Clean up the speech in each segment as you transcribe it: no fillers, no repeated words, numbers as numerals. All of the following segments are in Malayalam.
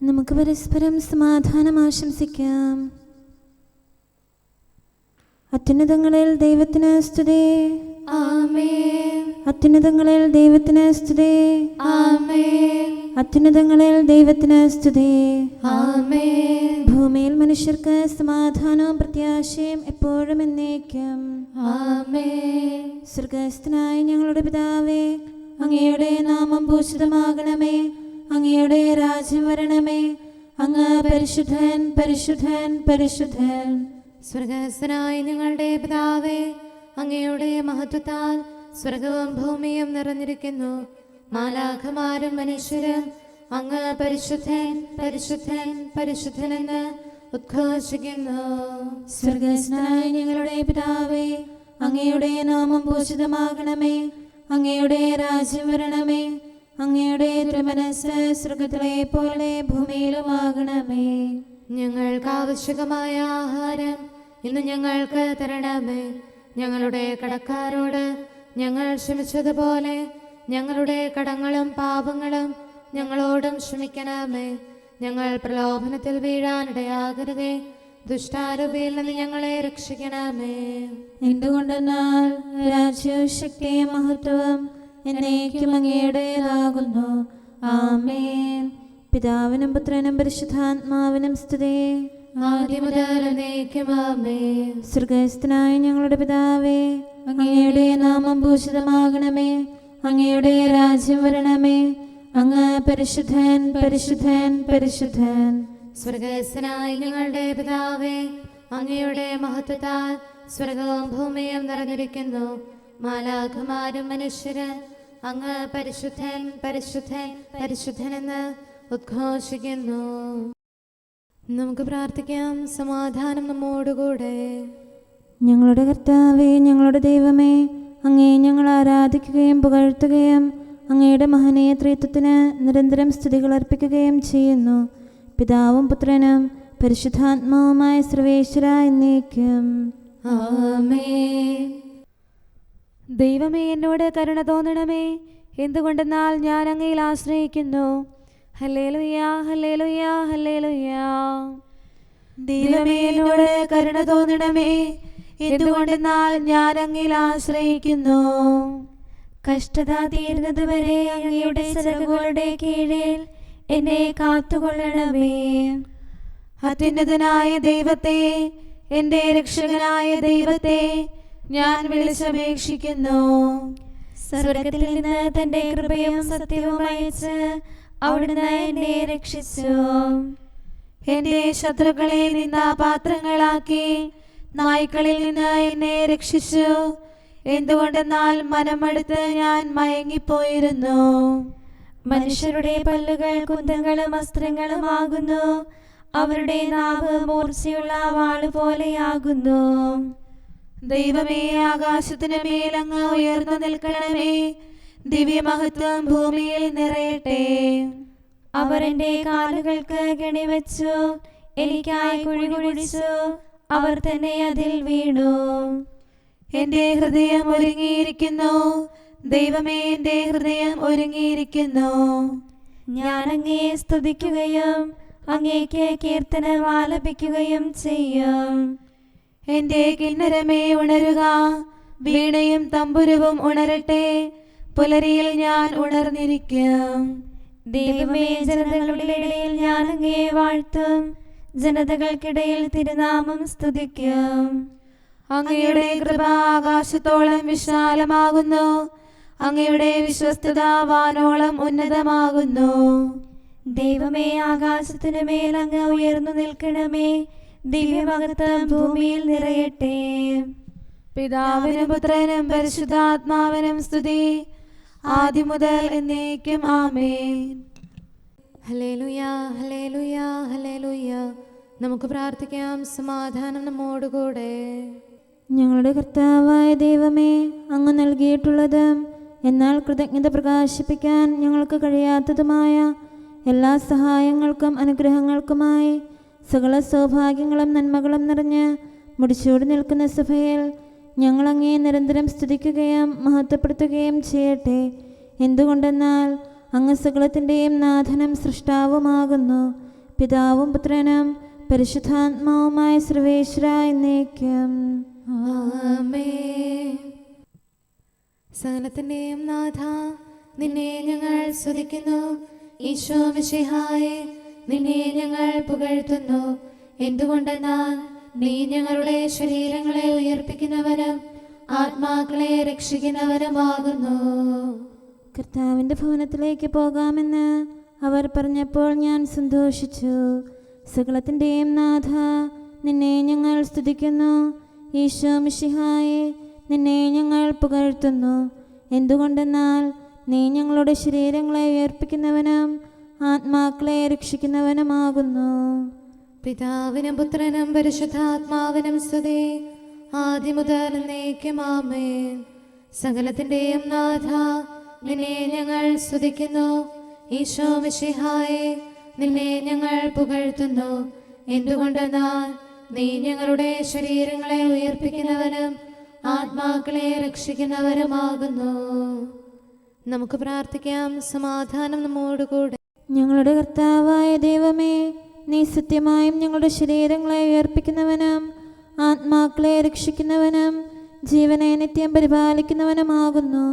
നമുക്ക് പരസ്പരം സമാധാനം ആശംസിക്കാം. അത്യുന്നതങ്ങളിൽ ദൈവത്തിന് സ്തുതി. ആമേൻ. അത്യുന്നതങ്ങളിൽ ദൈവത്തിന് സ്തുതി. ആമേൻ. അത്യുന്നതങ്ങളിൽ ദൈവത്തിന് സ്തുതി. ആമേൻ. ഭൂമിയിൽ മനുഷ്യർക്ക് സമാധാനവും പ്രത്യാശയും എപ്പോഴും എന്നേക്കും. ആമേൻ. സ്വർഗ്ഗസ്ഥനായ ഞങ്ങളുടെ പിതാവേ, അങ്ങയുടെ നാമം പൂജിതമാകണമേ. അങ്ങയുടെ രാജ്യം വരണമേ. അങ്ങ് പരിശുദ്ധൻ, പരിശുദ്ധൻ, പരിശുദ്ധൻ. സ്വർഗ്ഗസ്ഥനായ ഞങ്ങളുടെ പിതാവേ, അങ്ങയുടെ മഹത്വത്താൽ സ്വർഗവും ഭൂമിയും നിറഞ്ഞിരിക്കുന്നു. മാലാഖമാരും മനുഷ്യരും അങ്ങ് പരിശുദ്ധൻ, പരിശുദ്ധൻ, പരിശുദ്ധനെന്ന് ഉദ്ഘോഷിക്കുന്നു. സ്വർഗ്ഗസ്ഥനായ ഞങ്ങളുടെ പിതാവേ, അങ്ങയുടെ നാമം പൂജിതമാകണമേ. അങ്ങയുടെ രാജ്യം വരണമേ. അങ്ങയുടെ തിരുമനസ്സ് സ്വർഗ്ഗത്തിലെ പോലെ ഭൂമിയിലുമാകണമേ. ഞങ്ങൾക്ക് ആവശ്യമായ ആഹാരം ഇന്ന് ഞങ്ങൾക്ക് തരണമേ. ഞങ്ങളുടെ കടക്കാരോട് ഞങ്ങൾ ക്ഷമിച്ചതുപോലെ ഞങ്ങളുടെ കടങ്ങളും പാപങ്ങളും ഞങ്ങളോടും ക്ഷമിക്കണമേ. ഞങ്ങൾ പ്രലോഭനത്തിൽ വീഴാനിടയാകരുതേ. ദുഷ്ടാരൂപിയിൽ നിന്ന് ഞങ്ങളെ രക്ഷിക്കണമേ. എന്തുകൊണ്ടെന്നാൽ രാജ്യവും ശക്തിയും മഹത്വവും എന്നേക്കും അങ്ങയുടേതാകുന്നു. ആമേൻ. പിതാവിനും പുത്രനും പരിശുദ്ധാത്മാവിനും സ്തുതി. ആദ്യം മുതൽ എന്നേക്കും ആമേൻ. സ്വർഗ്ഗസ്ഥനായ ഞങ്ങളുടെ പിതാവേ, അങ്ങയുടെ നാമം പൂജിതമാകണമേ. അങ്ങയുടെ രാജ്യം വരണമേ. അങ്ങ് പരിശുദ്ധൻ, പരിശുദ്ധൻ, പരിശുദ്ധൻ. സ്വർഗ്ഗസ്ഥനായ ഞങ്ങളുടെ പിതാവേ, അങ്ങയുടെ മഹത്വത്താൽ സ്വർഗവും ഭൂമിയും നിറഞ്ഞിരിക്കുന്നു. മാലാഖമാരും മനുഷ്യരും അങ്ങ് പരിശുദ്ധൻ, പരിശുദ്ധൻ, പരിശുദ്ധനെന്ന് ഉദ്ഘോഷിക്കുന്നു. നമുക്ക് പ്രാർത്ഥിക്കാം. സമാധാനം നമ്മോടുകൂടെ. ഞങ്ങളുടെ കർത്താവേ, ഞങ്ങളുടെ ദൈവമേ, അങ്ങേ ഞങ്ങൾ ആരാധിക്കുകയും പുകഴ്ത്തുകയും അങ്ങയുടെ മഹനീയ ത്രിത്വത്തിന് നിരന്തരം സ്തുതികൾ അർപ്പിക്കുകയും ചെയ്യുന്നു. പിതാവും പുത്രനും പരിശുദ്ധാത്മാവുമായ സർവേശ്വര എന്നേക്കും. ആമേൻ. ദൈവമേ, എന്നോട് കരുണ തോന്നണമേ. എന്തുകൊണ്ടെന്നാൽ ഞാൻ അങ്ങയിൽ ആശ്രയിക്കുന്നു. ഹല്ലേലൂയ, ഹല്ലേലൂയ, ഹല്ലേലൂയ. ദൈവമേ, എന്നോട് കരുണ തോന്നണമേ. എന്തുകൊണ്ടെന്നാൽ ഞാൻ അങ്ങയിൽ ആശ്രയിക്കുന്നു. കഷ്ടത തീരുന്നത് വരെ അങ്ങയുടെ ചിറകുകളുടെ കീഴിൽ എന്നെ കാത്തുകൊള്ളണമേ. അത്യുന്നതനായ ദൈവത്തെ, എൻ്റെ രക്ഷകനായ ദൈവത്തെ ഞാൻ വിളിച്ചപേക്ഷിക്കുന്നു. സ്വർഗത്തിൽ നിന്ന് തന്റെ കൃപയും സത്യവും അയച്ച് അവിടുന്ന് എന്നെ രക്ഷിച്ചു. എൻ്റെ ശത്രുക്കളെ നിന്ദാപാത്രങ്ങളാക്കി നായ്ക്കളിൽ നിന്ന് എന്നെ രക്ഷിച്ചു. എന്തുകൊണ്ടെന്നാൽ മനമടുത്ത് ഞാൻ മയങ്ങിപ്പോയിരുന്നു. മനുഷ്യരുടെ പല്ലുകൾ കുന്തങ്ങളും വസ്ത്രങ്ങളുമാകുന്നു. അവരുടെ നാവ് മൂർച്ചയുള്ള വാള് പോലെയാകുന്നു. ദൈവമേ, ആകാശത്തിനു മേൽ അങ്ങ് ഉയർന്നു നിൽക്കണമേ. ദിവ്യമഹത്വം ഭൂമിയിൽ നിറയട്ടെ. അവർ എൻ്റെ കാലുകൾക്ക് കെണിവെച്ചു. എനിക്കായി കുഴി കുഴിച്ചു. അവർ തന്നെ അതിൽ വീണു. എൻ്റെ ഹൃദയം ഒരുങ്ങിയിരിക്കുന്നു. ദൈവമേ, എൻ്റെ ഹൃദയം ഒരുങ്ങിയിരിക്കുന്നു. ഞാൻ അങ്ങയെ സ്തുതിക്കുകയും അങ്ങേക്ക് കീർത്തനം ആലപിക്കുകയും ചെയ്യും. എൻ്റെ കിന്നരമേ ഉണരുക. വീണയും തമ്പുരുവും ഉണരട്ടെ. പുലരിയിൽ ഞാൻ ഉണർന്നിരിക്കും. ദൈവമേ, ജനതകളുടെ ഇടയിൽ ഞാൻ അങ്ങയെ വാഴ്ത്തും. ജനതകൾക്കിടയിൽ തിരുനാമം സ്തുതിക്കും. അങ്ങയുടെ കൃപ ആകാശത്തോളം വിശാലമാകുന്നു. അങ്ങയുടെ വിശ്വസ്തത വാനോളം ഉന്നതമാകുന്നു. ദൈവമേ, ആകാശത്തിനു മേൽ അങ്ങ് ഉയർന്നു നിൽക്കണമേ. ദിവ്യമഹത്വം ഭൂമിയിൽ നിറയട്ടെ. പിതാവിനും പുത്രനും പരിശുദ്ധാത്മാവിനും സ്തുതി. ആദ്യം മുതൽ എന്നേക്കും ആമേൻ. ഹല്ലേലൂയ, ഹല്ലേലൂയ, ഹല്ലേലൂയ. നമുക്ക് പ്രാർത്ഥിക്കാം. സമാധാനം നമ്മോടുകൂടെ. ഞങ്ങളുടെ കർത്താവായ ദൈവമേ, അങ്ങ് നൽകിയിട്ടുള്ളതും എന്നാൽ കൃതജ്ഞത പ്രകാശിപ്പിക്കാൻ ഞങ്ങൾക്ക് കഴിയാത്തതുമായ എല്ലാ സഹായങ്ങൾക്കും അനുഗ്രഹങ്ങൾക്കുമായി സകല സൗഭാഗ്യങ്ങളും നന്മകളും നിറഞ്ഞ് മുടിച്ചൂടി നിൽക്കുന്ന സഭയിൽ ഞങ്ങൾ അങ്ങയെ നിരന്തരം സ്തുതിക്കുകയും മഹത്വപ്പെടുത്തുകയും ചെയ്യട്ടെ. എന്തുകൊണ്ടെന്നാൽ അങ്ങ് സകലത്തിൻ്റെയും നാഥനും സൃഷ്ടാവുമാകുന്നു. പിതാവും പുത്രനും പരിശുദ്ധാത്മാവുമായ സർവേശ്വര എന്നേക്കും. ആമേൻ. സകലത്തിന്റെയും നാഥ, നിന്നെ ഞങ്ങൾ സ്തുതിക്കുന്നു. ഈശോ മിശിഹായേ, നിന്നെ ഞങ്ങൾ പുകഴ്ത്തുന്നു. എന്തുകൊണ്ടെന്നാൽ നീ ഞങ്ങളുടെ ശരീരങ്ങളെ ഉയർപ്പിക്കുന്നവനും ആത്മാക്കളെ രക്ഷിക്കുന്നവനുമാകുന്നു. കർത്താവിൻ്റെ ഭവനത്തിലേക്ക് പോകാമെന്ന് അവർ പറഞ്ഞപ്പോൾ ഞാൻ സന്തോഷിച്ചു. സകലത്തിൻ്റെയും നാഥ, നിന്നെ ഞങ്ങൾ സ്തുതിക്കുന്നു. ഈശോ മിശിഹായേ, നിന്നെ ഞങ്ങൾ പുകഴ്ത്തുന്നു. എന്തുകൊണ്ടെന്നാൽ നീ ഞങ്ങളുടെ ശരീരങ്ങളെ ഉയർപ്പിക്കുന്നവനും ആത്മാക്കളെ രക്ഷിക്കുന്നവനുമാകുന്നു. പിതാവിനും പുത്രനും പരിശുദ്ധാത്മാവിനും സ്തുതി, ആദ്യം മുതൽ എന്നേക്കും ആമേൻ. സകലത്തിന്റെയും നാഥ, നിന്നെ ഞങ്ങൾ സ്തുതിക്കുന്നു. ഈശോ മിശിഹായേ, നിന്നെ ഞങ്ങൾ പുകഴ്ത്തുന്നു. എന്തുകൊണ്ടെന്നാൽ നീ ഞങ്ങളുടെ ശരീരങ്ങളെ ഉയർപ്പിക്കുന്നവനും ആത്മാക്കളെ രക്ഷിക്കുന്നവരുമാകുന്നു. നമുക്ക് പ്രാർത്ഥിക്കാം. സമാധാനം നമ്മോടുകൂടെ. ഞങ്ങളുടെ കർത്താവായ ദൈവമേ, നീ സത്യമായും ഞങ്ങളുടെ ശരീരങ്ങളെ ഉയർപ്പിക്കുന്നവനും ആത്മാക്കളെ രക്ഷിക്കുന്നവനും ജീവനെ നിത്യം പരിപാലിക്കുന്നവനുമാകുന്നു.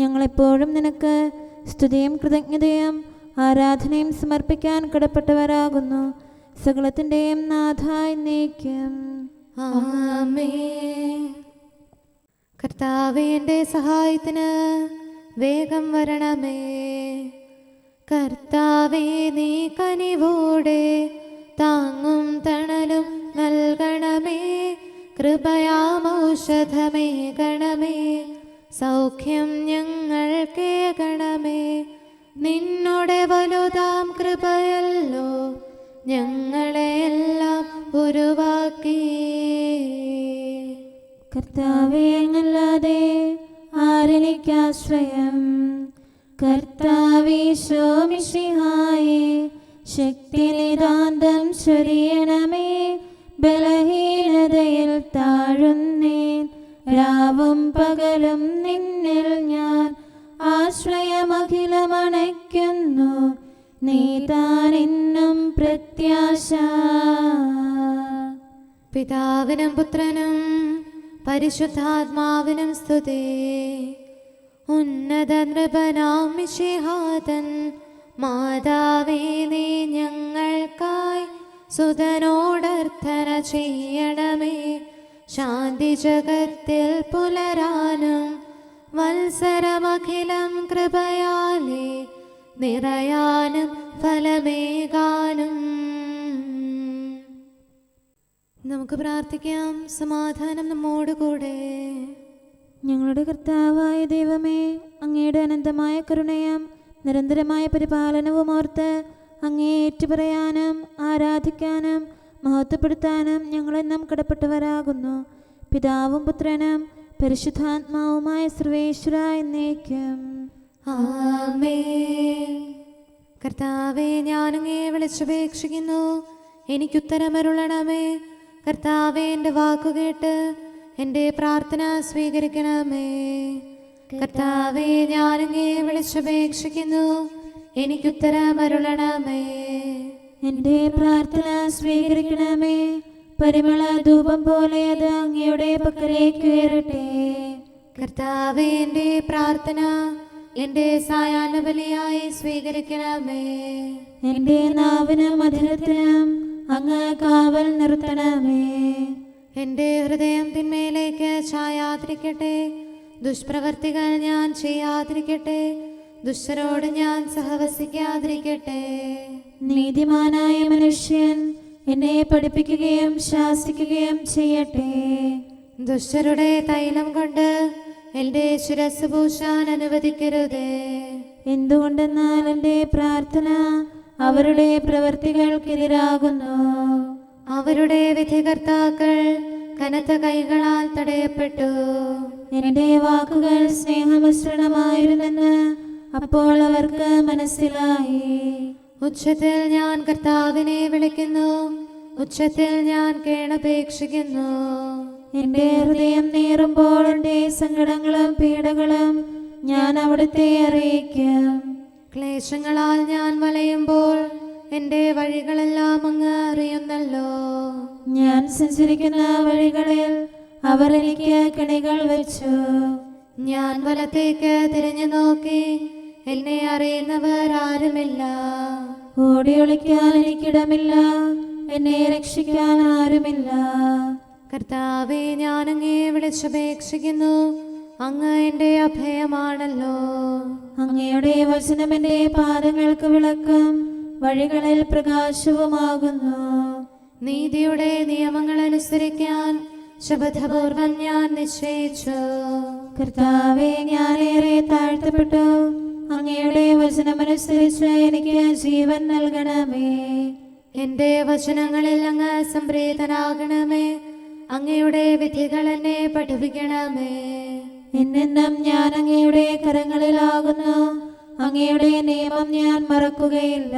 ഞങ്ങളെപ്പോഴും നിനക്ക് സ്തുതിയും കൃതജ്ഞതയും ആരാധനയും സമർപ്പിക്കാൻ കടപ്പെട്ടവരാകുന്നു. സകലത്തിൻ്റെയും നാഥ എന്നേക്കും. ആമേൻ. കർത്താവേ, എൻ്റെ സഹായത്തിന് വേഗം വരണമേ. കർത്താവേ, നീ കനിവോടെ താങ്ങും തണലും നൽകണമേ. കൃപയാമൗഷധമേകണമേ, സൗഖ്യം ഞങ്ങൾക്കേകണമേ. നിന്നോടെ വലുതാം കൃപയല്ലോ ഞങ്ങളെയെല്ലാം ഉരുവാക്കി. കർത്താവേ, അങ്ങല്ലാതെ ആരെനിക്കാശ്രയം? കർത്താവീശോ മിശിഹായേ, ശക്തിനിതാന്തം ചൊരിയണമേ. ബലഹീനതയിൽ താഴുന്നേൻ, രാവും പകലും നിന്നിൽ ഞാൻ ആശ്രയമഖിലമണയ്ക്കുന്നു. നീ താനെന്നും പ്രത്യാശ. പിതാവിനും പുത്രനും പരിശുദ്ധാത്മാവിനും സ്തുതി. ഉന്നത നൃപനാം മിശിഹാതൻ മാതാവേ, നീ ഞങ്ങൾക്കായി സുതനോടർത്ഥന ചെയ്യണമേ. ശാന്തി ജഗത്തിൽ പുലരാനും വത്സരമഖിലം കൃപയാലേ നിറയാനും ഫലമേകാനും. നമുക്ക് പ്രാർത്ഥിക്കാം. സമാധാനം നമ്മോടുകൂടെ. ഞങ്ങളുടെ കർത്താവായ ദൈവമേ, അങ്ങയുടെ അനന്തമായ കരുണയും നിരന്തരമായ പരിപാലനവും ഓർത്ത് അങ്ങേ ഏറ്റുപറയാനും ആരാധിക്കാനും മഹത്വപ്പെടുത്താനും ഞങ്ങളെന്നും കടപ്പെട്ടവരാകുന്നു. പിതാവും പുത്രനും പരിശുദ്ധാത്മാവുമായ സർവേശ്വര എന്നേക്കും. ആമേൻ. കർത്താവേ, ഞാനങ്ങേ വിളിച്ചപേക്ഷിക്കുന്നു, എനിക്കുത്തരമരുളണമേ. കർത്താവേ, എൻ്റെ വാക്കുകേട്ട് എൻ്റെ പ്രാർത്ഥന സ്വീകരിക്കണമേ. കർത്താവേ, ഞാനങ്ങേ വിളിച്ചപേക്ഷിക്കുന്നു, എനിക്കുത്തരമരുളണമേ. എൻ്റെ പ്രാർത്ഥന സ്വീകരിക്കണമേ. പരിമള ധൂപം പോലെ അത് അങ്ങയുടെ പക്കലേക്ക് ഉയരട്ടെ. കർത്താവേ, എൻ്റെ പ്രാർത്ഥന എൻ്റെ സായാഹ്ന ബലിയായി സ്വീകരിക്കണമേ. എൻ്റെ നാവിനും മധുരത്തിനും അങ്ങ് കാവൽ നിർത്തണമേ. എൻ്റെ ഹൃദയം തിന്മയിലേക്ക് ചായാതിരിക്കട്ടെ. ദുഷ്പ്രവർത്തികൾ ഞാൻ ചെയ്യാതിരിക്കട്ടെ. ദുഷ്ടരോട് ഞാൻ സഹവസിക്കാതിരിക്കട്ടെ. നീതിമാനായ മനുഷ്യൻ എന്നെ പഠിപ്പിക്കുകയും ശാസിക്കുകയും ചെയ്യട്ടെ. ദുഷ്ടരുടെ തൈലം കൊണ്ട് എൻ്റെ ശിരസ് പൂശാൻ അനുവദിക്കരുതേ. എന്തുകൊണ്ടെന്നാൽ എൻ്റെ പ്രാർത്ഥന അവരുടെ പ്രവൃത്തികൾക്കെതിരാകുന്നു. അവരുടെ വിധികർത്താക്കൾ കനത്ത കൈകളാൽ തടയപ്പെട്ടു. എൻ്റെ വാക്കുകൾ സ്നേഹമിശ്രണമായിരുന്നെന്ന് അപ്പോൾ അവർക്ക് മനസ്സിലായി. ഉച്ചത്തിൽ ഞാൻ കർത്താവിനെ വിളിക്കുന്നു, ഉച്ചത്തിൽ ഞാൻ കേണപേക്ഷിക്കുന്നു. എൻ്റെ ഹൃദയം നീറുമ്പോൾ എൻ്റെ സങ്കടങ്ങളും പീഡകളും ഞാൻ അവിടുത്തെ അറിയിക്കും. ക്ലേശങ്ങളാൽ ഞാൻ വലയുമ്പോൾ എൻ്റെ വഴികളെല്ലാം അങ്ങ് അറിയുന്നല്ലോ. ഞാൻ സഞ്ചരിക്കുന്ന വഴികളിൽ അവർ എനിക്ക് കെണികൾ വെച്ചു. ഞാൻ വലത്തേക്ക് തിരിഞ്ഞു നോക്കി, എന്നെ അറിയുന്നവർ ആരുമില്ല. ഓടി ഒളിക്കാൻ എനിക്കിടമില്ല, എന്നെ രക്ഷിക്കാൻ ആരുമില്ല. കർത്താവേ, ഞാൻ അങ്ങയെ വിളിച്ചപേക്ഷിക്കുന്നു, അങ്ങ് എൻ്റെ അഭയമാണല്ലോ. അങ്ങയുടെ വചനം എൻ്റെ പാദങ്ങൾക്ക് വിളക്കും, വഴികളിൽ പ്രകാശവുമാകുന്നു. നീതിയുടെ നിയമങ്ങൾ അനുസരിക്കാൻ ശപഥപൂർവം ഞാൻ നിശ്ചയിച്ചു. കർത്താവേ, ഞാനേറെ താഴ്ത്തപ്പെട്ടു, അങ്ങയുടെ വചനമനുസരിച്ച് എനിക്ക് ജീവൻ നൽകണമേ. എൻ്റെ വചനങ്ങളിൽ അങ്ങ് സംപ്രീതനാകണമേ. അങ്ങയുടെ വിധികൾ എന്നെ പഠിപ്പിക്കണമേ. എന്നെന്നും ഞാൻ അങ്ങയുടെ കരങ്ങളിലാകുന്നു, അങ്ങയുടെ നിയമം ഞാൻ മറക്കുകയില്ല.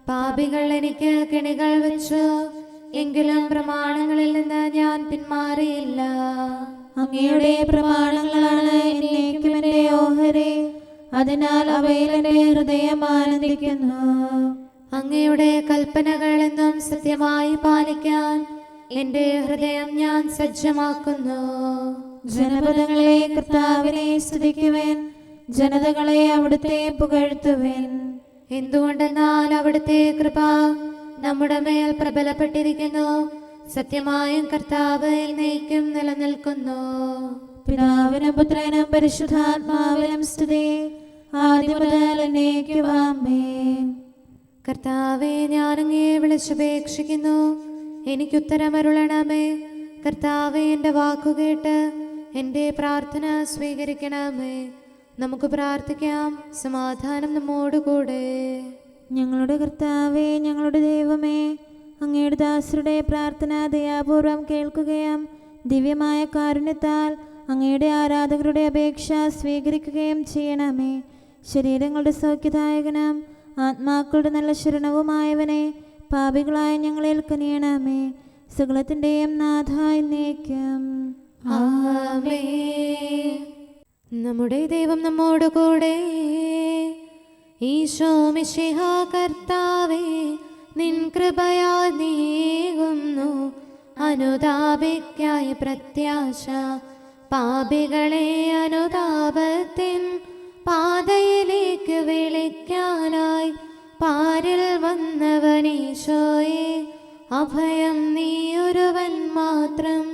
പാപികൾ എനിക്ക് കെണികൾ വെച്ചു, എങ്കിലും പ്രമാണങ്ങളിൽ നിന്ന് ഞാൻ പിന്മാറിയില്ല. അങ്ങയുടെ പ്രമാണങ്ങളാണ് എന്നേക്കും എൻ്റെ ഓഹരി, അതിനാൽ അവയിൽ എൻ്റെ ഹൃദയം ആനന്ദിക്കുന്നു. അങ്ങയുടെ കൽപ്പനകൾ എന്നും സത്യമായി പാലിക്കാൻ എൻ്റെ ഹൃദയം ഞാൻ സജ്ജമാക്കുന്നു. ജനപദങ്ങളെ കർത്താവിനെ സ്തുതിക്കുവേൻ, ജനതകളെ അവിടുത്തെ പുകഴ്ത്തുവേൻ. എന്തുകൊണ്ടെന്നാൽ അവിടുത്തെ കൃപ നമ്മുടെ മേൽ പ്രബലപ്പെട്ടിരിക്കുന്നു. സത്യമായും കർത്താവ് എന്നേക്കും നിലനിൽക്കുന്നു. പിതാവിനും പുത്രനും പരിശുദ്ധാത്മാവിനും സ്തുതി, ആദ്യം മുതൽ എന്നേക്കും ആമേൻ. കർത്താവേ, ഞാൻ അങ്ങയെ വിളിച്ചപേക്ഷിക്കുന്നു, എനിക്കുത്തരമരുളണമേ. കർത്താവേ, എൻ്റെ വാക്കുകേട്ട് എൻ്റെ പ്രാർത്ഥന സ്വീകരിക്കണമേ. നമുക്ക് പ്രാർത്ഥിക്കാം. സമാധാനം നമ്മോടുകൂടെ. ഞങ്ങളുടെ കർത്താവേ, ഞങ്ങളുടെ ദൈവമേ, അങ്ങയുടെ ദാസരുടെ പ്രാർത്ഥന ദയാപൂർവം കേൾക്കുകയും ദിവ്യമായ കാരുണ്യത്താൽ അങ്ങയുടെ ആരാധകരുടെ അപേക്ഷ സ്വീകരിക്കുകയും ചെയ്യണമേ. ശരീരങ്ങളുടെ സൗഖ്യദായകനും ആത്മാക്കളുടെ നല്ല ശരണവുമായവനെ, പാപികളായ ഞങ്ങളിൽ കനിയണമേ. സകലത്തിൻ്റെയും നാഥ എന്നേക്കും ആമേൻ. നമ്മുടെ ദൈവം നമ്മോടുകൂടെ. ഈശോ മിശിഹാ കർത്താവേ, നിൻ കൃപയാൽ നീങ്ങുന്നു അനുതാപിക്കായ പ്രത്യാശ. പാപികളെ അനുതാപത്തിൻ പാതയിലേക്ക് വിളിക്കാനായി പാരിൽ വന്നവനീശോയെ, അഭയം നീയൊരുവൻ മാത്രം.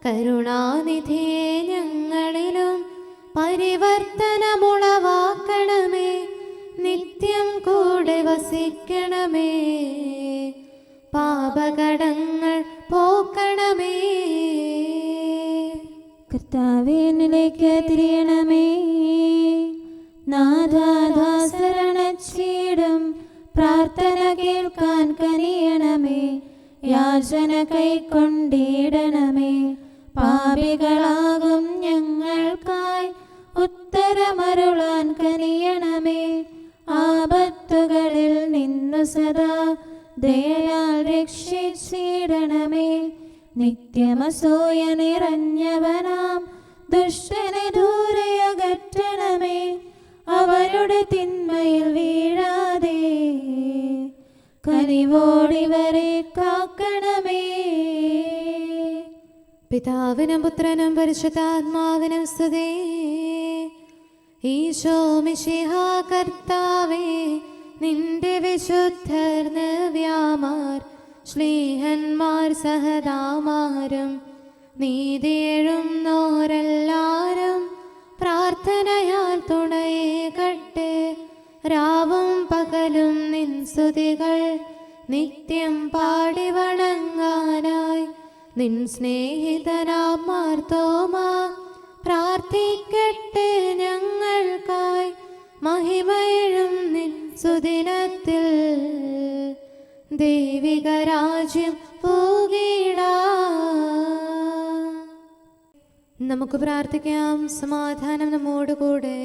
കരുണാനിധിയെ ഞങ്ങളിലും പരിവർത്തനമുളവാക്കണമേ. നിത്യം കൂടെ വസിക്കണമേ. പാപകടങ്ങൾ പോക്കണമേ. കർത്താവേ, എന്നിലേക്ക് തിരിയണമേ. നാഥാദാസരണച്ചീടും പ്രാർത്ഥന കേൾക്കാൻ കനിയണമേ. യാചന കൈക്കൊണ്ടിടണമേ. പാപികളാകും ഞങ്ങൾക്കായി ഉത്തരമരുളാൻ കനിയണമേ. ആപത്തുകളിൽ നിന്നു സദാ ദയയാൽ രക്ഷിച്ചിടണമേ. നിത്യമസൂയ നിറഞ്ഞവനാം ദുഷ്ടനെ ദൂരെയകറ്റണമേ. അവരുടെ തിന്മയിൽ വീഴാതെ കനിവോടിവരെ കാക്കണമേ. പിതാവിനും പുത്രനും പരിശുദ്ധാത്മാവിനും സ്തുതി. ഈശോ മിശിഹാ കർത്താവേ, നിന്റെ വിശുദ്ധർ നവ്യാമാർ ശ്ലീഹന്മാർ സഹദാമാരും നീതിയെഴുന്നോരെല്ലാരും പ്രാർത്ഥനയാൽ തുണയേകട്ടെ. രാവും പകലും നിൻ സ്തുതികൾ നിത്യം പാടി വണങ്ങാനായി നിൻ സ്നേഹിതനാം മാർത്തോമാ പ്രാർത്ഥിക്കട്ടെ ഞങ്ങൾക്കായി. മഹിമയിഴും നിൻ സുദിനത്തിൽ ദൈവിക രാജ്യം പൂകിടാ. നമുക്ക് പ്രാർത്ഥിക്കാം. സമാധാനം നമ്മോടുകൂടെ.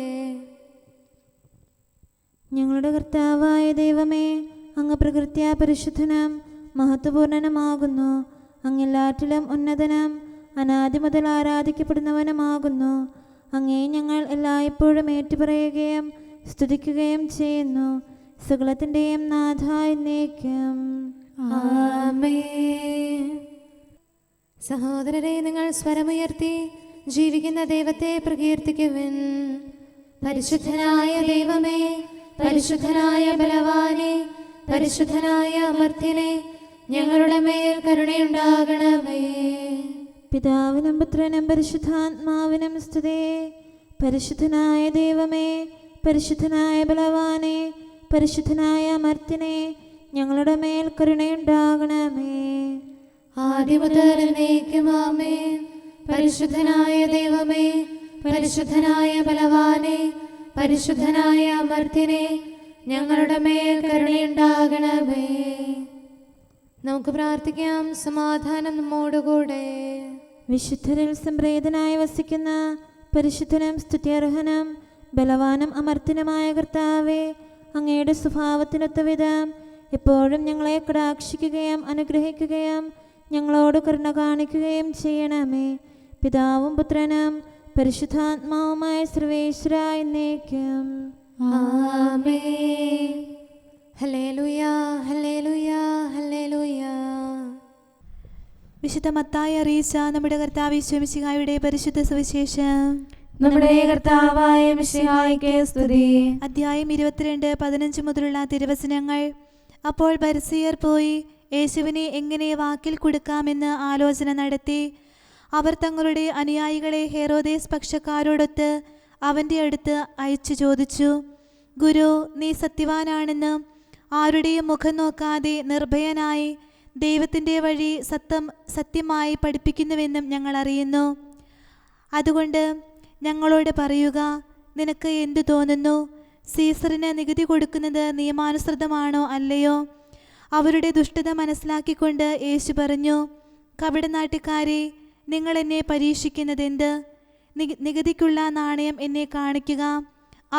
ഞങ്ങളുടെ കർത്താവായ ദൈവമേ, അങ്ങ് പ്രകൃത്യാ പരിശുദ്ധനും മഹത്വപൂർണനുമാകുന്നു. അങ്ങെല്ലാറ്റിലും ഉന്നതനും അനാദി മുതൽ ആരാധിക്കപ്പെടുന്നവനുമാകുന്നു. അങ്ങേ ഞങ്ങൾ എല്ലായ്പ്പോഴും ഏറ്റുപറയുകയും സ്തുതിക്കുകയും ചെയ്യുന്നു. സകലത്തിൻ്റെയും നാഥ എന്നേക്കും. ആമേൻ. സഹോദരരെ, നിങ്ങൾ സ്വരമുയർത്തി ജീവിക്കുന്ന ദൈവത്തെ പ്രകീർത്തിക്കുവിൻ. പരിശുദ്ധനായ ദൈവമേ, പരിശുദ്ധനായ ബലവാനെ, പരിശുദ്ധനായ അമർത്യനെ, ഞങ്ങളുടെ മേൽ കരുണയുണ്ടാകണമേ. പിതാവിനും പുത്രനും പരിശുദ്ധാത്മാവിനും സ്തുതി. പരിശുദ്ധനായ ദൈവമേ, പരിശുദ്ധനായ ബലവാനെ, പരിശുദ്ധനായ അമർത്യനെ, ഞങ്ങളുടെ മേൽ കരുണയുണ്ടാകണമേ. ആദിമുതൽ എന്നേക്കും ആമേൻ. പരിശുദ്ധനായ ദൈവമേ, പരിശുദ്ധനായ ബലവാനെ, പരിശുദ്ധനായ അമർത്യനെ, ഞങ്ങളുടെ മേൽ കരുണയുണ്ടാകണമേ. നമുക്ക് പ്രാർത്ഥിക്കാം. സമാധാനം നമ്മോടുകൂടെ. വിശുദ്ധരിൽ സംപ്രീതനായി വസിക്കുന്ന പരിശുദ്ധനും സ്തുത്യർഹനും ബലവാനും അമർത്യനുമായ കർത്താവേ, അങ്ങയുടെ സ്വഭാവത്തിനൊത്ത വിധം എപ്പോഴും ഞങ്ങളെ കടാക്ഷിക്കുകയും അനുഗ്രഹിക്കുകയും ഞങ്ങളോട് കരുണ കാണിക്കുകയും ചെയ്യണമേ. പിതാവും പുത്രനും പരിശുദ്ധാത്മാവുമായ സർവേശ്വര എന്നേക്കും. ആമേൻ. ഹല്ലേലൂയ, ഹല്ലേലൂയ, ഹല്ലേലൂയ. വിശുദ്ധ മത്തായി അറിയിച്ച നമ്മുടെ കർത്താവ് യേശു മിശിഹായുടെ പരിശുദ്ധ സുവിശേഷം. നമ്മുടെ കർത്താവായ മിശിഹായ്ക്ക് സ്തുതി. അധ്യായം 22:15 മുതലുള്ള തിരുവചനങ്ങൾ. അപ്പോൾ ഫരിസേയർ പോയി യേശുവിനെ എങ്ങനെ വാക്കിൽ കൊടുക്കാമെന്ന് ആലോചന നടത്തി. അവർ തങ്ങളുടെ അനുയായികളെ ഹെരോദേസ് പക്ഷക്കാരോടൊത്ത് അവൻ്റെ അടുത്ത് അയച്ചു ചോദിച്ചു, ഗുരു, നീ സത്യവാനാണെന്നും ആരുടെയും മുഖം നോക്കാതെ നിർഭയനായി ദൈവത്തിൻ്റെ വഴി സത്യമായി പഠിപ്പിക്കുന്നുവെന്നും ഞങ്ങൾ അറിയുന്നു. അതുകൊണ്ട് ഞങ്ങളോട് പറയുക, നിനക്ക് എന്തു തോന്നുന്നു? സീസറിന് നികുതി കൊടുക്കുന്നത് നിയമാനുസൃതമാണോ അല്ലയോ? അവരുടെ ദുഷ്ടത മനസ്സിലാക്കിക്കൊണ്ട് യേശു പറഞ്ഞു, കപടനാട്ടുകാരെ, നിങ്ങൾ എന്നെ പരീക്ഷിക്കുന്നതെന്ത്? നികുതിക്കുള്ള നാണയം എന്നെ കാണിക്കുക.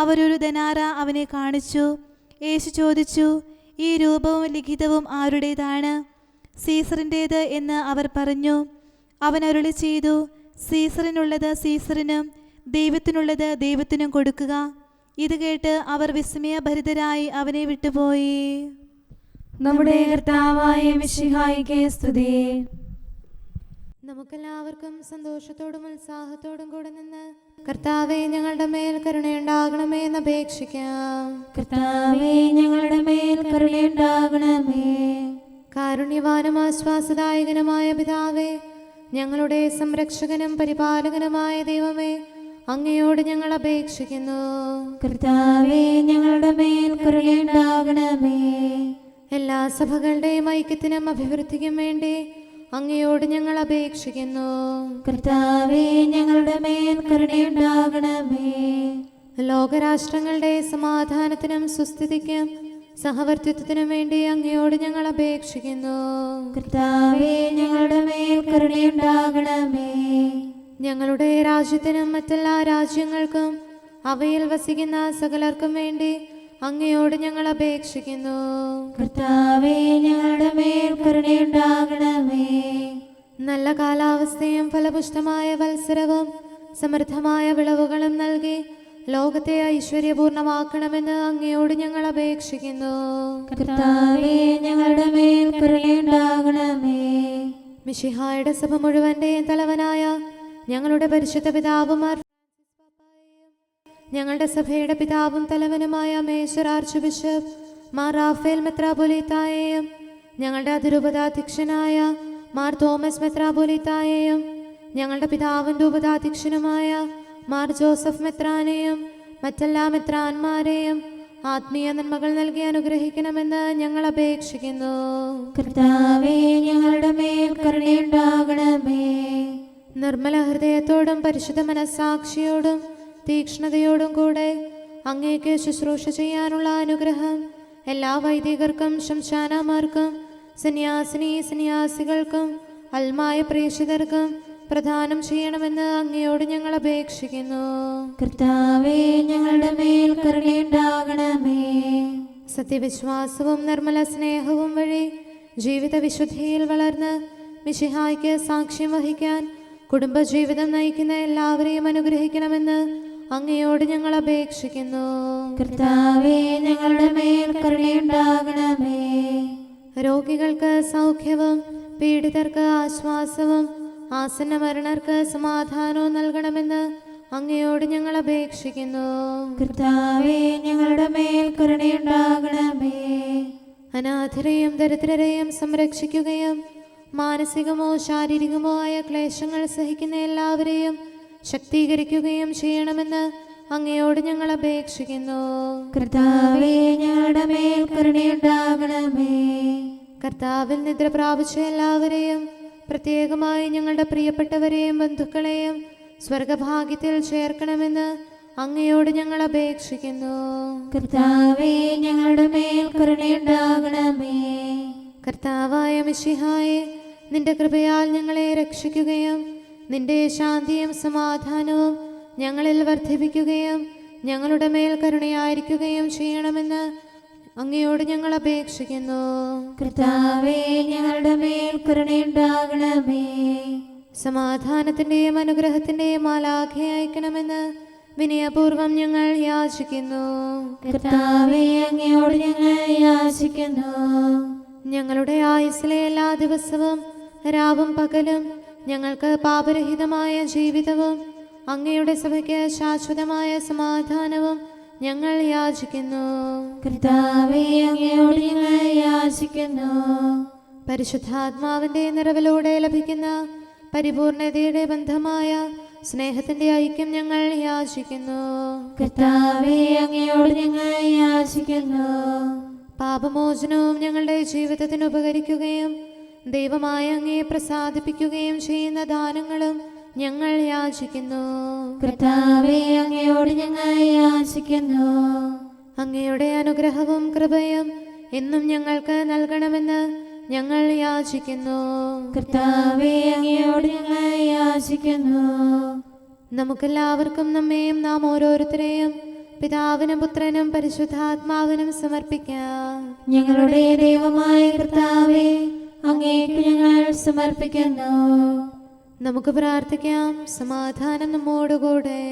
അവരൊരു ദനാറ അവനെ കാണിച്ചു. യേശു ചോദിച്ചു, ഈ രൂപവും ലിഖിതവും ആരുടേതാണ്? സീസറിൻ്റേത് എന്ന് അവർ പറഞ്ഞു. അവൻ അരുളി ചെയ്തു, സീസറിനുള്ളത് സീസറിനും ദൈവത്തിനുള്ളത് ദൈവത്തിനും കൊടുക്കുക. ഇത് കേട്ട് അവർ വിസ്മയഭരിതരായി അവനെ വിട്ടുപോയി. നമ്മുടെ കർത്താവായ മിശിഹായ്ക്ക് സ്തുതി. നമുക്കെല്ലാവർക്കും സന്തോഷത്തോടും ഉത്സാഹത്തോടും കൂടെ നിന്ന് കർത്താവേ, ഞങ്ങളുടെ മേൽ കരുണയുണ്ടാകണമേ എന്ന് അപേക്ഷിക്കാം. കർത്താവേ, ഞങ്ങളുടെ മേൽ കരുണയുണ്ടാകണമേ. കാരുണ്യവാനും ആശ്വാസദായകനുമായ പിതാവേ, ഞങ്ങളുടെ സംരക്ഷകനും പരിപാലകനുമായ ദൈവമേ, അങ്ങയോട് ഞങ്ങൾ അപേക്ഷിക്കുന്നു. കർത്താവേ, ഞങ്ങളുടെ മേൽ കരുണയുണ്ടാകണമേ. എല്ലാ സഭകളുടെയും ഐക്യത്തിനും അഭിവൃദ്ധിക്കും വേണ്ടി അങ്ങയോട് ഞങ്ങൾ അപേക്ഷിക്കുന്നു. കർത്താവേ, ഞങ്ങളുടെ മേൽ കരുണയുണ്ടാകണമേ. ലോകരാഷ്ട്രങ്ങളുടെ സമാധാനത്തിനും സുസ്ഥിതിക്കും സഹവർത്തിത്വത്തിനും വേണ്ടി അങ്ങയോട് ഞങ്ങൾ അപേക്ഷിക്കുന്നു. കർത്താവേ, ഞങ്ങളുടെ മേൽ കരുണയുണ്ടാകണമേ. ഞങ്ങളുടെ രാജ്യത്തിനും മറ്റെല്ലാ രാജ്യങ്ങൾക്കും അവയിൽ വസിക്കുന്ന സകലർക്കും വേണ്ടി അങ്ങയോട് ഞങ്ങൾ അപേക്ഷിക്കുന്നു. കർത്താവേ, ഞങ്ങളുടെ മേൽ കരുണയുണ്ടാകണമേ. നല്ല കാലാവസ്ഥയും ഫലപുഷ്ടമായ വത്സരവും സമൃദ്ധമായ വിളവുകളും നൽകി ലോകത്തെ ഐശ്വര്യപൂർണമാക്കണമെന്ന് അങ്ങയോട് ഞങ്ങൾ അപേക്ഷിക്കുന്നു. കർത്താവേ, ഞങ്ങളുടെ മേൽ കരുണയുണ്ടാകണമേ. മിശിഹായുടെ സഭ മുഴുവന്റെയും തലവനായ ഞങ്ങളുടെ പരിശുദ്ധ പിതാവുമാർ ഞങ്ങളുടെ സഭയുടെ പിതാവും തലവനുമായ major archbishop Mar Raphael മെത്രാപൊലീത്തായെയും ഞങ്ങളുടെ അതിരൂപതാധ്യക്ഷനായ മാർ തോമസ് മെത്രാപൊലീത്തായെയും ഞങ്ങളുടെ പിതാവും രൂപതാധ്യക്ഷനുമായ മാർ ജോസഫ് മെത്രാനെയും മറ്റെല്ലാ മെത്രാന്മാരെയും ആത്മീയ നന്മകൾ നൽകി അനുഗ്രഹിക്കണമെന്ന് ഞങ്ങൾ അപേക്ഷിക്കുന്നു. കർത്താവേ, ഞങ്ങളുടെ മേൽ കരുണയുണ്ടാകണമേ. നിർമ്മല ഹൃദയത്തോടും പരിശുദ്ധ മനസ്സാക്ഷിയോടും തീക്ഷ്ണതയോടും കൂടെ അങ്ങേക്ക് ശുശ്രൂഷ ചെയ്യാനുള്ള അനുഗ്രഹം എല്ലാ വൈദികർക്കും ശംശാനമാർക്കും സന്യാസികൾക്കും അൽമായ പ്രേക്ഷിതർക്കും പ്രദാനം ചെയ്യണമെന്ന് അങ്ങയോട് ഞങ്ങൾ അപേക്ഷിക്കുന്നു. കർത്താവേ, ഞങ്ങളുടെ മേൽ കരുണയുണ്ടാകണമേ. സത്യവിശ്വാസവും നിർമ്മല സ്നേഹവും വഴി ജീവിത വിശുദ്ധിയിൽ വളർന്ന് മിശിഹായ്ക്ക് സാക്ഷ്യം വഹിക്കാൻ കുടുംബജീവിതം നയിക്കുന്ന എല്ലാവരെയും അനുഗ്രഹിക്കണമെന്ന് അങ്ങയോട് ഞങ്ങൾ അപേക്ഷിക്കുന്നു. കർത്താവേ, ഞങ്ങളുടെ മേൽ കരുണയുണ്ടാകണമേ. രോഗികൾക്ക് സൗഖ്യവും പീഡിതർക്ക് ആശ്വാസവും ആസന്ന മരണർക്ക് സമാധാനവും നൽകണമെന്ന് അങ്ങയോട് ഞങ്ങൾ അപേക്ഷിക്കുന്നു. കർത്താവേ, ഞങ്ങളുടെ മേൽ കരുണയുണ്ടാകണമേ. അനാഥരെയും ദരിദ്രരെയും സംരക്ഷിക്കുകയും മാനസികമോ ശാരീരികമോ ആയ ക്ലേശങ്ങൾ സഹിക്കുന്ന എല്ലാവരെയും ശക്തീകരിക്കുകയും ചെയ്യണമെന്ന് അങ്ങയോട് ഞങ്ങൾ അപേക്ഷിക്കുന്നു. കർത്താവേ, ഞങ്ങളുടെ മേൽ കരുണയുണ്ടാകണമേ. കർത്താവിൽ നിദ്ര പ്രാപിച്ച എല്ലാവരെയും പ്രത്യേകമായി ഞങ്ങളുടെ പ്രിയപ്പെട്ടവരെയും ബന്ധുക്കളെയും സ്വർഗഭാഗ്യത്തിൽ ചേർക്കണമെന്ന് അങ്ങയോട് ഞങ്ങൾ അപേക്ഷിക്കുന്നു. കർത്താവേ, ഞങ്ങളുടെ മേൽ കരുണയുണ്ടാകണമേ. കർത്താവായ മിശിഹായെ, നിന്റെ കൃപയാൽ ഞങ്ങളെ രക്ഷിക്കുകയും നിന്റെ ശാന്തിയും സമാധാനവും ഞങ്ങളിൽ വർദ്ധിപ്പിക്കുകയും ഞങ്ങളുടെ മേൽ കരുണയായിരിക്കുകയും ചെയ്യണമെന്ന് അങ്ങയോട് ഞങ്ങൾ അപേക്ഷിക്കുന്നു. കർത്താവേ, ഞങ്ങളുടെ മേൽ കരുണയുണ്ടാകണമേ. സമാധാനത്തിന്റെയും അനുഗ്രഹത്തിന്റെയും മാലാഖയെ അയക്കണമെന്ന് വിനയപൂർവം ഞങ്ങൾ യാചിക്കുന്നു. കർത്താവേ, അങ്ങയോട് ഞങ്ങൾ യാചിക്കുന്നു. ഞങ്ങളുടെ ആയുസ്സിലെ എല്ലാ ദിവസവും രാവും പകലും ഞങ്ങൾക്ക് പാപരഹിതമായ ജീവിതവും അങ്ങയുടെ സഭയ്ക്ക് ശാശ്വതമായ സമാധാനവും ഞങ്ങൾ യാചിക്കുന്നു. കർത്താവേ, അങ്ങയോട് ഞങ്ങൾ യാചിക്കുന്നു. പരിശുദ്ധാത്മാവിന്റെ നിറവിലൂടെ ലഭിക്കുന്ന പരിപൂർണതയുടെ ബന്ധമായ സ്നേഹത്തിന്റെ ഐക്യം ഞങ്ങൾ യാചിക്കുന്നു. കർത്താവേ, അങ്ങയോട് ഞങ്ങൾ യാചിക്കുന്നു. പാപമോചനവും ഞങ്ങളുടെ ജീവിതത്തിന് ഉപകരിക്കുകയും ദൈവമായ അങ്ങയെ പ്രസാദിപ്പിക്കുകയും ചെയ്യുന്ന ദാനങ്ങളും ഞങ്ങൾ യാചിക്കുന്നു. കർത്താവേ, അങ്ങയോട് ഞങ്ങൾ യാചിക്കുന്നു. അങ്ങയുടെ അനുഗ്രഹവും കൃപയും എന്നും ഞങ്ങൾക്ക് നൽകണമെന്ന് ഞങ്ങൾ യാചിക്കുന്നു. കർത്താവേ, അങ്ങയോട് ഞങ്ങൾ യാചിക്കുന്നു. നമുക്കെല്ലാവർക്കും നമ്മെയും നാം ഓരോരുത്തരെയും പിതാവിനും പുത്രനും പരിശുദ്ധാത്മാവിനും സമർപ്പിക്കാം. ഞങ്ങളുടെ ദൈവമായ കർത്താവേ, അങ്ങേക്ക് ഞങ്ങൾ സമർപ്പിക്കുന്നു. നമുക്ക് പ്രാർത്ഥിക്കാം. സമാധാനം നമ്മോടുകൂടെ.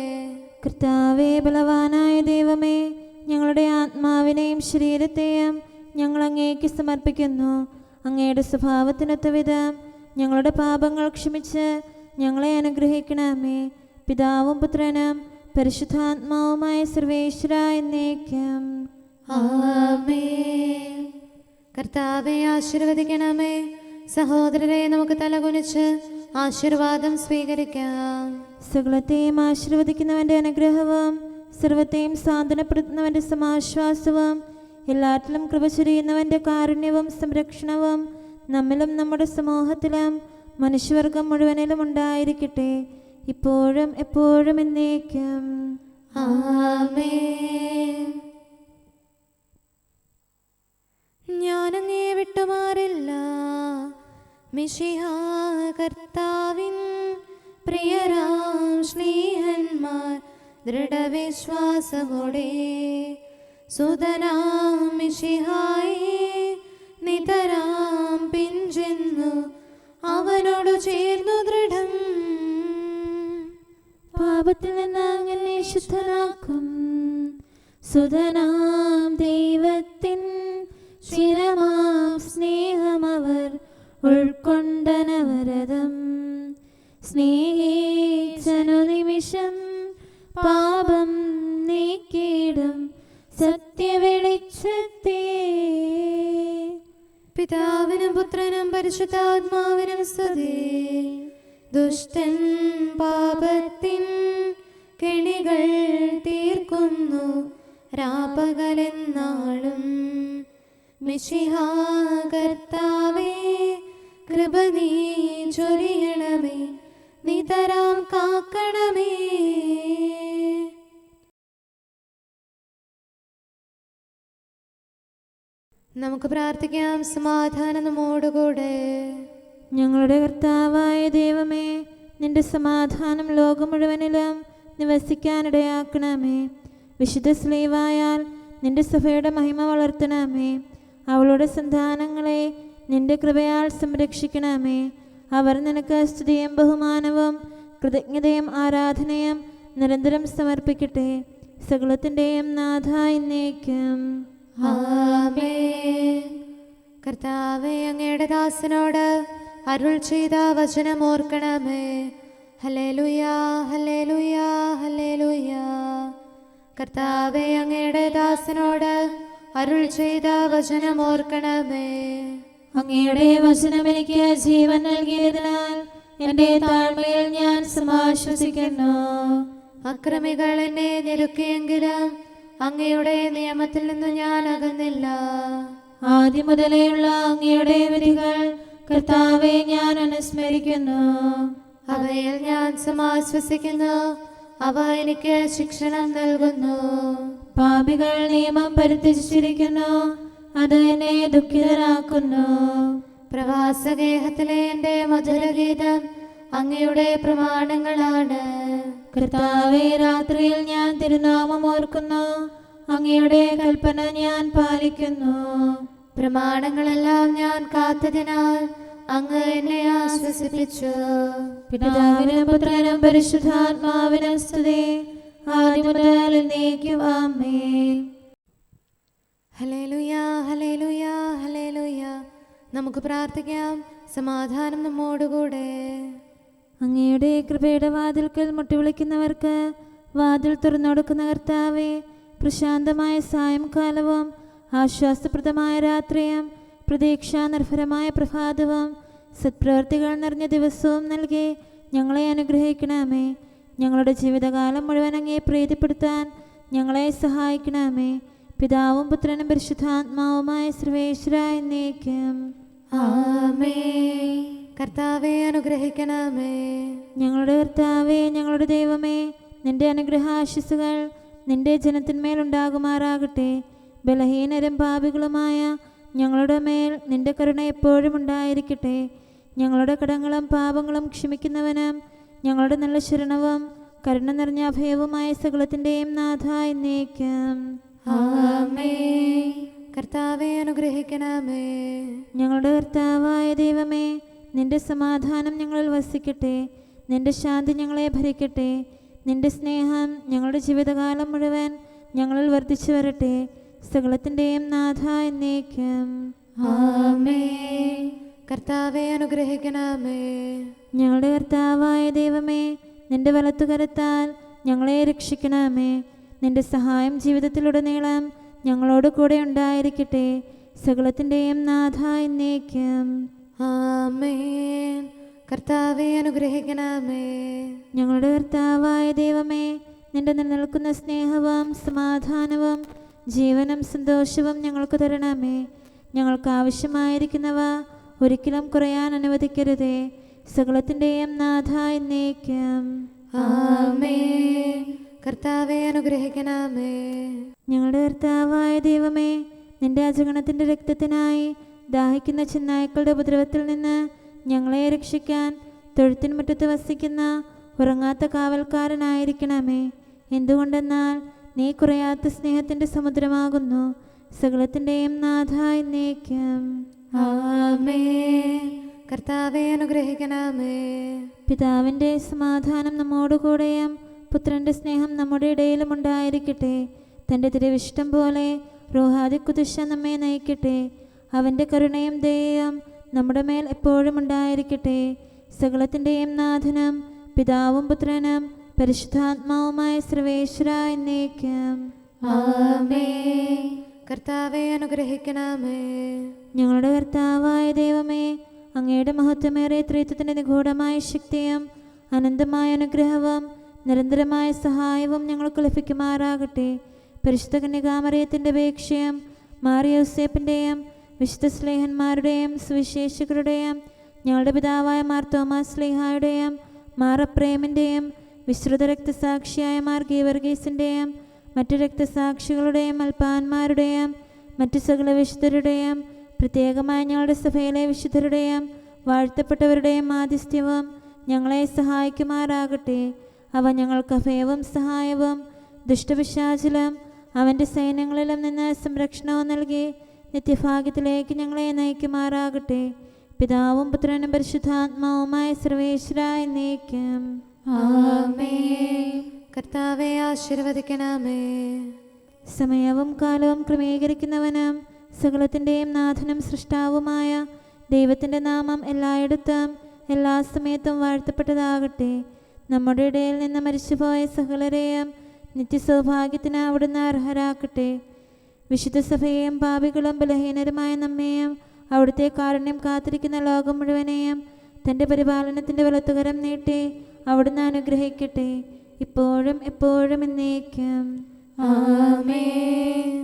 കർത്താവേ, ബലവാനായ ദൈവമേ, ഞങ്ങളുടെ ആത്മാവിനെയും ശരീരത്തെയും ഞങ്ങൾ അങ്ങേക്ക് സമർപ്പിക്കുന്നു. അങ്ങയുടെ സ്വഭാവത്തിനൊത്ത വിധം ഞങ്ങളുടെ പാപങ്ങൾ ക്ഷമിച്ച് ഞങ്ങളെ അനുഗ്രഹിക്കണമേ. പിതാവും പുത്രനും പരിശുദ്ധാത്മാവുമായ സർവേശ്വര എന്നേക്കും ആമേൻ. കർത്താവെ ആശീർവദിക്കണമേ. സഹോദരരെ, നമുക്ക് തലകുനിച്ച് ആശീർവാദം സ്വീകരിക്കാം. സകലത്തെയും ആശീർവദിക്കുന്നവന്റെ അനുഗ്രഹവും സർവത്തെയും സാന്ത്വനപ്പെടുത്തുന്നവന്റെ സമാശ്വാസവും എല്ലാറ്റിലും കൃപ ചൊരിയുന്നവന്റെ കാരുണ്യവും സംരക്ഷണവും നമ്മിലും നമ്മുടെ സമൂഹത്തിലും മനുഷ്യവർഗം മുഴുവനിലും ഉണ്ടായിരിക്കട്ടെ, ഇപ്പോഴും എപ്പോഴും എന്നേക്കും ആമേൻ. ഞാനങ്ങേ വിട്ടുമാറില്ല, മിശിഹാ കർത്താവിൻ പ്രിയരാം സ്നേഹന്മാർ ദൃഢവിശ്വാസമോടെ സുതനാം മിശിഹായെ നിതരാം പിഞ്ചെന്നു അവനോടു ചേർന്നു ദൃഢം. പാപത്തിൽ നിന്ന് അങ്ങനെ ശുദ്ധനാക്കും സുതനാം ദൈവത്തിൻ ചിരമാം സ്നേഹമവർ ഉൾക്കൊണ്ടനവരതം. സ്നേഹിച്ചനു നിമിഷം പാപം നീക്കിയിടും സത്യവെളിച്ചത്തെ. പിതാവിനും പുത്രനും പരിശുദ്ധാത്മാവിനും സ്തുതി. ദുഷ്ടൻ പാപത്തിൻ കെണികൾ തീർക്കുന്നു രാപകലെന്നാളും. മിശിഹാ കർത്താവേ, കൃപ നീ ചൊരിയണമേ, നിതരാം കാക്കണമേ. നമുക്ക് പ്രാർത്ഥിക്കാം. സമാധാനം നമ്മോടുകൂടെ. ഞങ്ങളുടെ കർത്താവായ ദൈവമേ, നിന്റെ സമാധാനം ലോകം മുഴുവനിലും നിവസിക്കാനിടയാക്കണമേ. വിശുദ്ധ സ്ലീവായാൽ നിന്റെ സഭയുടെ മഹിമ വളർത്തണമേ. അവളുടെ സന്താനങ്ങളെ നിന്റെ കൃപയാൽ സംരക്ഷിക്കണമേ. അവർ നിനക്ക് സ്തുതിയും ബഹുമാനവും കൃതജ്ഞതയും ആരാധനയും നിരന്തരം സമർപ്പിക്കട്ടെ. സകലത്തിൻ്റെയും നാഥ എന്നേക്കും. ആമേൻ. കർത്താവേ, അങ്ങയുടെ ദാസനോട് അരുൾ ചെയ്ത വചനം ഓർക്കണമേ. ഹല്ലേലൂയാ, ഹല്ലേലൂയാ, ഹല്ലേലൂയാ. കർത്താവേ, അങ്ങയുടെ ദാസനോട് അരുൾ ചെയ്ത വചനം ഓർക്കണമേ. അങ്ങയുടെ വചനം എനിക്ക് ജീവൻ നൽകിയതിനാൽ എൻ്റെ താഴ്മയിൽ ഞാൻ സമാശ്വസിക്കുന്നു. അക്രമികൾ എന്നെ ഞെരുക്കിയെങ്കിലും അങ്ങയുടെ നിയമത്തിൽ നിന്ന് ഞാൻ അകന്നില്ല. ആദ്യം മുതലേയുള്ള അങ്ങയുടെ വിധികൾ കർത്താവെ ഞാൻ അനുസ്മരിക്കുന്നു. അവയിൽ ഞാൻ സമാശ്വസിക്കുന്നു. അവ എനിക്ക് ശിക്ഷണം നൽകുന്നു. പാപികൾ നിയമം പരിത്യജിച്ചിരിക്കുന്നു, അത് എന്നെ ദുഃഖിതരാക്കുന്നു. പ്രവാസഗേഹത്തിലെ എൻ്റെ മധുരഗീതം അങ്ങയുടെ പ്രമാണങ്ങളാണ്. കർത്താവെ, രാത്രിയിൽ ഞാൻ തിരുനാമം ഓർക്കുന്നു, അങ്ങയുടെ കൽപ്പന ഞാൻ പാലിക്കുന്നു. പ്രമാണങ്ങളെല്ലാം ഞാൻ കാത്തതിനാൽ അങ്ങ് എന്നെ ആശ്വസിപ്പിച്ചു. പിതാവിനും പുത്രനും പരിശുദ്ധാത്മാവിനും സ്തുതി, ആദ്യം മുതൽ എന്നേക്കും. ആമേൻ. ഹല്ലേലൂയാ, ഹല്ലേലൂയാ, ഹല്ലേലൂയാ. നമുക്ക് പ്രാർത്ഥിക്കാം. സമാധാനം നമ്മോടുകൂടെ. അങ്ങയുടെ കൃപയുടെ വാതിൽക്കൽ മുട്ടിവിളിക്കുന്നവർക്ക് വാതിൽ തുറന്നുകൊടുക്കുന്ന കർത്താവേ, പ്രശാന്തമായ സായംകാലവും ആശ്വാസപ്രദമായ രാത്രിയും പ്രതീക്ഷാനിർഭരമായ പ്രഭാതവും സത്പ്രവർത്തികൾ നിറഞ്ഞ ദിവസവും നൽകി ഞങ്ങളെ അനുഗ്രഹിക്കണമേ. ഞങ്ങളുടെ ജീവിതകാലം മുഴുവൻ അങ്ങയെ പ്രീതിപ്പെടുത്താൻ ഞങ്ങളെ സഹായിക്കണമേ. പിതാവും പുത്രനും പരിശുദ്ധാത്മാവുമായ സർവേശ്വരാ എന്നേക്കും. ആമേൻ. കർത്താവേ, അനുഗ്രഹിക്കണമേ. ഞങ്ങളുടെ കർത്താവേ, ഞങ്ങളുടെ ദൈവമേ, നിന്റെ അനുഗ്രഹാശിസുകൾ നിന്റെ ജനത്തിന്മേലുണ്ടാകുമാറാകട്ടെ. ബലഹീനരും പാപികളുമായ ഞങ്ങളുടെ മേൽ നിന്റെ കരുണ എപ്പോഴും ഉണ്ടായിരിക്കട്ടെ. ഞങ്ങളുടെ കടങ്ങളും പാപങ്ങളും ക്ഷമിക്കുന്നവനും ഞങ്ങളുടെ നല്ല ശരണവും കരുണ നിറഞ്ഞ അഭയവുമായ സകലത്തിൻ്റെയും നാഥ എന്നേക്കും. ആമേൻ. കർത്താവേ, അനുഗ്രഹിക്കണമേ. ഞങ്ങളുടെ കർത്താവായ ദൈവമേ, നിന്റെ സമാധാനം ഞങ്ങളിൽ വസിക്കട്ടെ. നിന്റെ ശാന്തി ഞങ്ങളെ ഭരിക്കട്ടെ. നിന്റെ സ്നേഹം ഞങ്ങളുടെ ജീവിതകാലം മുഴുവൻ ഞങ്ങളിൽ വർദ്ധിച്ചു വരട്ടെ. സകലത്തിൻ്റെയും നാഥ എന്നേക്കും. ആമേൻ. കർത്താവേ, അനുഗ്രഹിക്കണമേ. ഞങ്ങളുടെ കർത്താവായ ദൈവമേ, നിന്റെ വലത്തുകരത്താൽ ഞങ്ങളെ രക്ഷിക്കണമേ. നിന്റെ സഹായം ജീവിതത്തിലുടനീളം ഞങ്ങളോട് കൂടെ ഉണ്ടായിരിക്കട്ടെ. സകലത്തിൻ്റെയും നാഥ എന്നേക്കും. ആമേൻ. കർത്താവേ, അനുഗ്രഹിക്കണമേ. ഞങ്ങളുടെ കർത്താവായ ദൈവമേ, നിന്റെ നിലനിൽക്കുന്ന സ്നേഹവും സമാധാനവും ജീവനും സന്തോഷവും ഞങ്ങൾക്ക് തരണമേ. ഞങ്ങൾക്ക് ആവശ്യമായിരിക്കുന്നവ ഒരിക്കലും കുറയാൻ അനുവദിക്കരുതേ. സകലത്തിൻ്റെയും നാഥ എന്നേക്കും. ആമേൻ. കർത്താവേ, അനുഗ്രഹിക്കണമേ. ഞങ്ങളുടെ കർത്താവായ ദൈവമേ, നിന്റെ അജഗണത്തിൻ്റെ രക്തത്തിനായി ദാഹിക്കുന്ന ചെന്നായ്ക്കളുടെ ഉപദ്രവത്തിൽ നിന്ന് ഞങ്ങളെ രക്ഷിക്കാൻ തൊഴുത്തിൻ മുറ്റത്ത് വസിക്കുന്ന ഉറങ്ങാത്ത കാവൽക്കാരനായിരിക്കണമേ. എന്തുകൊണ്ടെന്നാൽ നീ കുറയാത്ത സ്നേഹത്തിൻ്റെ സമുദ്രമാകുന്നു. സകലത്തിൻ്റെയും നാഥ എന്നേക്കും. ആമേൻ. കർത്താവേ, അനുഗ്രഹിക്കണമേ. പിതാവിൻ്റെ സമാധാനം നമ്മോടുകൂടെയും പുത്രൻ്റെ സ്നേഹം നമ്മുടെ ഇടയിലും ഉണ്ടായിരിക്കട്ടെ. തൻ്റെ തിരുവിഷ്ടം പോലെ റൂഹാദിക്കുദിശ നമ്മെ നയിക്കട്ടെ. അവൻ്റെ കരുണയും ദയയും നമ്മുടെ മേൽ എപ്പോഴും ഉണ്ടായിരിക്കട്ടെ. സകലത്തിൻ്റെയും നാഥനും പിതാവും പുത്രനും പരിശുദ്ധാത്മാവുമായ സർവേശ്വരാ എന്നേക്കും. ആമേൻ. കർത്താവേ, അനുഗ്രഹിക്കണമേ. ഞങ്ങളുടെ കർത്താവായ ദൈവമേ, അങ്ങയുടെ മഹത്വമേറിയ ത്രിത്വത്തിൻ്റെ നിഗൂഢമായ ശക്തിയും അനന്തമായ അനുഗ്രഹവും നിരന്തരമായ സഹായവും ഞങ്ങൾക്ക് ലഭിക്കുമാറാകട്ടെ. പരിശുദ്ധ കന്യകാമറിയത്തിൻ്റെ അപേക്ഷയും മാറിയോസേപ്പിൻ്റെയും വിശുദ്ധ സ്ലേഹന്മാരുടെയും സുവിശേഷകരുടെയും ഞങ്ങളുടെ പിതാവായ മാർ തോമാസ് സ്ലീഹായുടെയും മാർ അപ്രേമിൻ്റെയും വിശ്രുത രക്തസാക്ഷിയായ മാർ ഗീവർഗീസിൻ്റെയും മറ്റു രക്തസാക്ഷികളുടെയും അൽപ്പാന്മാരുടെയും മറ്റു സകല വിശുദ്ധരുടെയും പ്രത്യേകമായി ഞങ്ങളുടെ സഭയിലെ വിശുദ്ധരുടെയും വാഴ്ത്തപ്പെട്ടവരുടെയും മാധ്യസ്ഥ്യവും ഞങ്ങളെ സഹായിക്കുമാറാകട്ടെ. അവ ഞങ്ങൾക്ക് അഭയവും സഹായവും ദുഷ്ടപിശാചിലും അവൻ്റെ സൈന്യങ്ങളിലും നിന്ന് സംരക്ഷണവും നൽകി നിത്യഭാഗ്യത്തിലേക്ക് ഞങ്ങളെ നയിക്കുമാറാകട്ടെ. പിതാവും പുത്രനും പരിശുദ്ധാത്മാവുമായ സർവേശ്വരാ എന്നേക്കും. ആമേൻ. കർത്താവെ ആശീർവദിക്കണമേ. സമയവും കാലവും ക്രമീകരിക്കുന്നവനും സകലത്തിൻ്റെയും നാഥനും സൃഷ്ടാവുമായ ദൈവത്തിൻ്റെ നാമം എല്ലായിടത്തും എല്ലാ സമയത്തും വാഴ്ത്തപ്പെട്ടതാകട്ടെ. നമ്മുടെ ഇടയിൽ നിന്ന് മരിച്ചുപോയ സകലരെയും നിത്യസൗഭാഗ്യത്തിന് അവിടുന്ന് അർഹരാക്കട്ടെ. വിശുദ്ധ സഭയെയും പാപികളും ബലഹീനരുമായ നമ്മെയും അവിടുത്തെ കാരുണ്യം കാത്തിരിക്കുന്ന ലോകം മുഴുവനെയും തൻ്റെ പരിപാലനത്തിൻ്റെ വലത്തുകരം നീട്ടി അവിടുന്ന് അനുഗ്രഹിക്കട്ടെ, ഇപ്പോഴും എപ്പോഴും എന്നേക്കും. ആമേൻ.